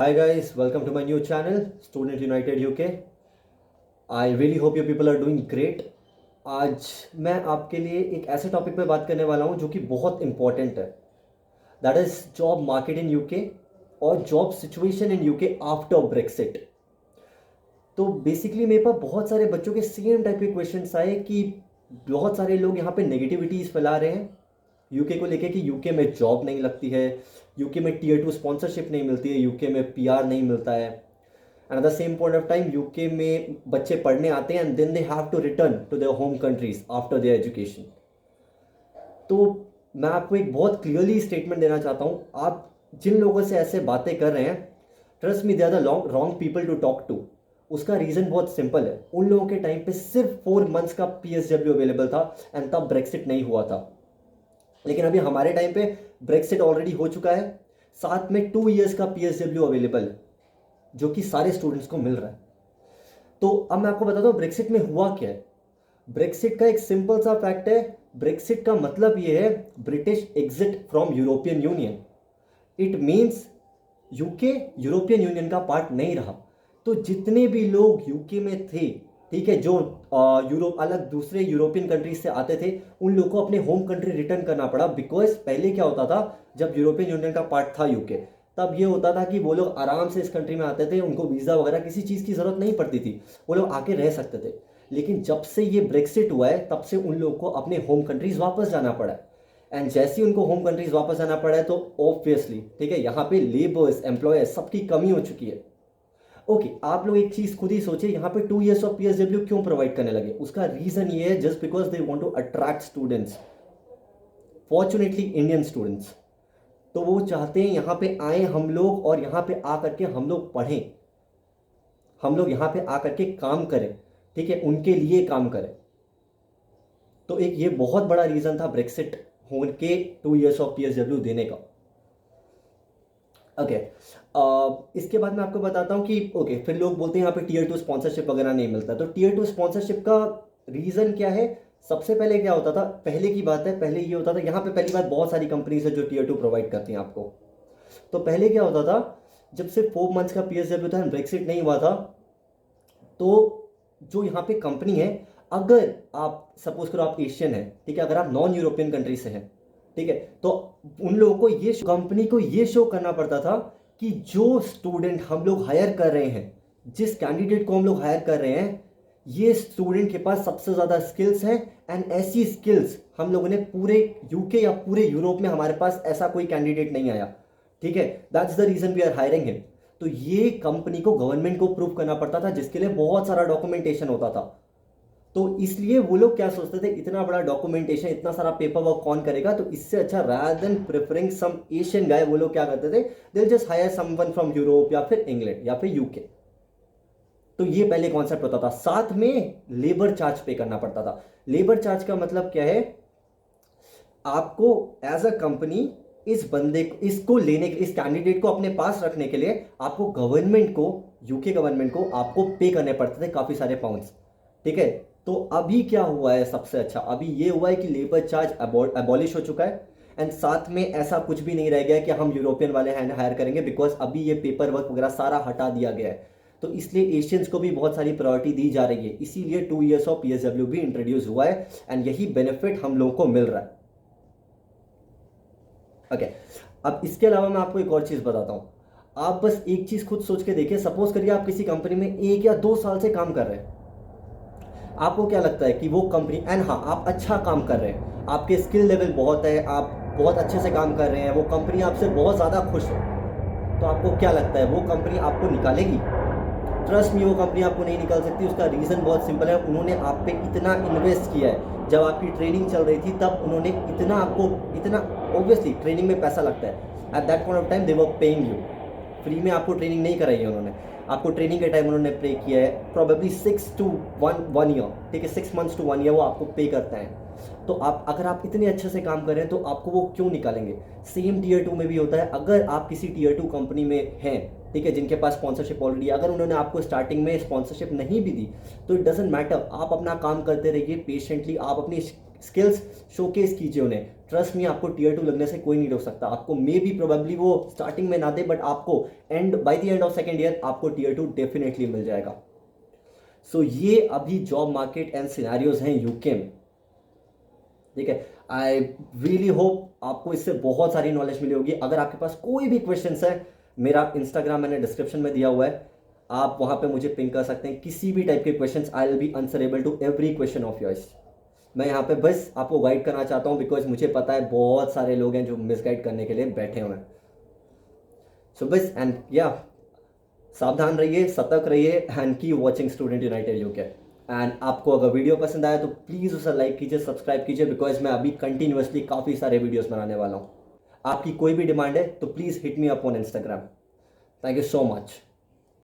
Hi guys, welcome to my new channel, Student United UK. I really hope you people are doing great. आज मैं आपके लिए एक ऐसे टॉपिक पे बात करने वाला हूँ जो कि बहुत इम्पोर्टेंट है. That is job market in UK और job situation in UK after Brexit. तो बेसिकली मेरे पास बहुत सारे बच्चों के सेम टाइप के क्वेश्चंस आए कि बहुत सारे लोग यहाँ पे नेगेटिविटीज़ फैला रहे हैं यूके को लेके कि यूके में जॉब नहीं लगती है, यूके में टीयर 2 स्पॉन्सरशिप नहीं मिलती है, यूके में पीआर नहीं मिलता है. And at the same point of time UK में बच्चे पढ़ने आते हैं and then they have to return to their home countries after their education. तो मैं आपको एक बहुत क्लियरली स्टेटमेंट देना चाहता हूँ. आप जिन लोगों से ऐसे बातें कर रहे हैं, trust me, they are the wrong people to talk to. उसका रीज़न बहुत सिंपल है. उन लोगों के टाइम पे सिर्फ 4 मंथ्स का पीएसडब्ल्यू अवेलेबल था एंड तब ब्रेक्सिट नहीं हुआ था. लेकिन अभी हमारे टाइम पे ब्रेक्सिट ऑलरेडी हो चुका है, साथ में 2 इयर्स का पीएसडब्ल्यू अवेलेबल है जो कि सारे स्टूडेंट्स को मिल रहा है. तो अब मैं आपको बताता हूँ ब्रेक्सिट में हुआ क्या है. ब्रेक्सिट का एक सिंपल सा फैक्ट है. ब्रेक्सिट का मतलब ये है British exit from European union. It means UK European union का पार्ट नहीं रहा. तो जितने भी लोग यूके में थे, ठीक है, जो यूरोप अलग दूसरे यूरोपियन कंट्रीज से आते थे, उन लोगों को अपने होम कंट्री रिटर्न करना पड़ा. बिकॉज पहले क्या होता था, जब यूरोपियन यूनियन का पार्ट था यूके, तब ये होता था कि वो लोग आराम से इस कंट्री में आते थे, उनको वीज़ा वगैरह किसी चीज़ की ज़रूरत नहीं पड़ती थी, वो लोग आके रह सकते थे. लेकिन जब से ये ब्रेक्सिट हुआ है तब से उन लोगों को अपने होम कंट्रीज वापस जाना पड़ा है. एंड जैसे ही उनको होम कंट्रीज वापस जाना पड़ा है तो ऑब्वियसली, ठीक है, यहाँ पे लेबर्स, एम्प्लॉयर्स, सबकी कमी हो चुकी है. ओके, आप लोग एक चीज खुद ही सोचिए, यहाँ पे 2 इयर्स ऑफ पीएसडब्ल्यू क्यों प्रोवाइड करने लगे. उसका रीजन ये है just because they want to attract students, fortunately Indian students. तो वो चाहते हैं यहाँ पे आए हम लोग और यहाँ पे आ करके हम लोग पढ़ें, हम लोग यहाँ पे आ करके काम करें, ठीक है, उनके लिए काम करें. तो एक ये बहुत बड़ा रीजन था ब्रेक्सिट होने के 2 इयर्स ऑफ पीएसडब्ल्यू देने का. ओके, इसके बाद मैं आपको बताता हूँ कि ओके, फिर लोग बोलते हैं यहाँ पे टीयर 2 स्पॉन्सरशिप वगैरह नहीं मिलता. तो टीयर 2 स्पॉन्सरशिप का रीज़न क्या है. सबसे पहले क्या होता था, पहले की बात है, पहले ये होता था, यहाँ पे पहली बात बहुत सारी कंपनीज है जो टीयर 2 प्रोवाइड करती हैं आपको. तो पहले क्या होता था, जब से 4 मंथ्स का पीएसडब्ल्यू था, ब्रेक्सिट नहीं हुआ था, तो जो यहाँ पे कंपनी है, अगर आप सपोज करो आप एशियन है, ठीक है, अगर आप नॉन यूरोपियन कंट्री से हैं, ठीक है, तो उन लोगों को ये कंपनी को ये शो करना पड़ता था कि जो स्टूडेंट हम लोग हायर कर रहे हैं, जिस कैंडिडेट को हम लोग हायर कर रहे हैं, ये स्टूडेंट के पास सबसे ज़्यादा स्किल्स हैं. एंड ऐसी स्किल्स हम लोगों ने पूरे यूके या पूरे यूरोप में हमारे पास ऐसा कोई कैंडिडेट नहीं आया, ठीक है, that's the reason we are hiring him. तो ये कंपनी को, गवर्नमेंट को प्रूव करना पड़ता था, जिसके लिए बहुत सारा डॉक्यूमेंटेशन होता था. तो इसलिए वो लोग क्या सोचते थे, इतना बड़ा डॉक्यूमेंटेशन, इतना सारा पेपर वर्क कौन करेगा, तो इससे अच्छा रादर देन प्रेफरिंग सम एशियन गाय, वो लोग क्या करते थे, they just hire someone from Europe या फिर इंग्लैंड या फिर यूके. तो ये पहले कॉन्सेप्ट होता था. साथ में लेबर चार्ज पे करना पड़ता था. लेबर चार्ज का मतलब क्या है, आपको एज अ कंपनी इस बंदे को, इसको लेने, इस कैंडिडेट को अपने पास रखने के लिए आपको गवर्नमेंट को, यूके गवर्नमेंट को आपको पे करने पड़ते थे काफ़ी सारे पाउंड्स, ठीक है. तो अभी क्या हुआ है, सबसे अच्छा अभी ये हुआ है कि लेबर चार्ज अबॉलिश हो चुका है. एंड साथ में ऐसा कुछ भी नहीं रह गया कि हम यूरोपियन वाले हायर करेंगे, बिकॉज अभी ये पेपर वर्क वगैरह सारा हटा दिया गया है. तो इसलिए एशियंस को भी बहुत सारी प्रायोरिटी दी जा रही है, इसीलिए 2 इयर्स ऑफ पीएसडब्ल्यू भी इंट्रोड्यूस हुआ है. एंड यही बेनिफिट हम लोगों को मिल रहा है. ओके, अब इसके अलावा मैं आपको एक और चीज़ बताता हूँ. आप बस एक चीज़ खुद सोच के देखिए, सपोज करिए आप किसी कंपनी में 1 या 2 साल से काम कर रहे हैं. आपको क्या लगता है कि वो कंपनी, एंड हाँ, आप अच्छा काम कर रहे हैं, आपके स्किल लेवल बहुत है, आप बहुत अच्छे से काम कर रहे हैं, वो कंपनी आपसे बहुत ज़्यादा खुश है, तो आपको क्या लगता है वो कंपनी आपको निकालेगी. ट्रस्ट मी, वो कंपनी आपको नहीं निकाल सकती. उसका रीज़न बहुत सिंपल है, उन्होंने आप पे इतना इन्वेस्ट किया है. जब आपकी ट्रेनिंग चल रही थी तब उन्होंने इतना आपको, इतना, ऑब्वियसली ट्रेनिंग में पैसा लगता है. At that point of time they were paying you. Free में आपको ट्रेनिंग नहीं कराई है उन्होंने, आपको ट्रेनिंग के टाइम उन्होंने पे किया है प्रॉबेबली 6 to 1 ईयर, ठीक है, 6 मंथ्स to 1 ईयर वो आपको पे करते हैं. तो आप, अगर आप इतने अच्छे से काम कर रहे हैं तो आपको वो क्यों निकालेंगे. सेम टीयर 2 में भी होता है. अगर आप किसी टीयर 2 कंपनी में हैं, ठीक है, जिनके पास स्पॉन्सरशिप ऑलरेडी, अगर उन्होंने आपको स्टार्टिंग में स्पॉन्सरशिप नहीं भी दी तो इट डजेंट मैटर, आप अपना काम करते रहिए पेशेंटली, आप अपनी स्किल्स शोकेस कीजिए उन्हें। ट्रस्ट मी, आपको टीयर 2 लगने से कोई नहीं रोक सकता। आपको मे बी प्रोबेबली वो स्टार्टिंग में ना दे, बट आपको by the end of second year आपको टीयर 2 डेफिनेटली मिल जाएगा। सो ये अभी जॉब मार्केट एंड सिनेरियोज हैं यूके में, ठीक है। आई रियली होप आपको इससे बहुत सारी नॉलेज मिली होगी। अगर आपके पास कोई भी क्वेश्चन है, मेरा इंस्टाग्राम मैंने डिस्क्रिप्शन में दिया हुआ है, आप वहां पे मुझे पिंग कर सकते हैं। किसी भी टाइप के questions, I will be answerable to every question of yours. मैं यहाँ पे बस आपको गाइड करना चाहता हूँ, बिकॉज मुझे पता है बहुत सारे लोग हैं जो मिसगाइड करने के लिए बैठे हुए हैं। सो बस एंड या सावधान रहिए, सतर्क रहिए एंड की watching student United UK. And आपको अगर वीडियो पसंद आया तो प्लीज़ उसे लाइक कीजिए, सब्सक्राइब कीजिए, बिकॉज मैं अभी कंटिन्यूअसली काफ़ी सारे वीडियोस बनाने वाला हूँ। आपकी कोई भी डिमांड है तो please hit me up on Instagram. Thank you so much.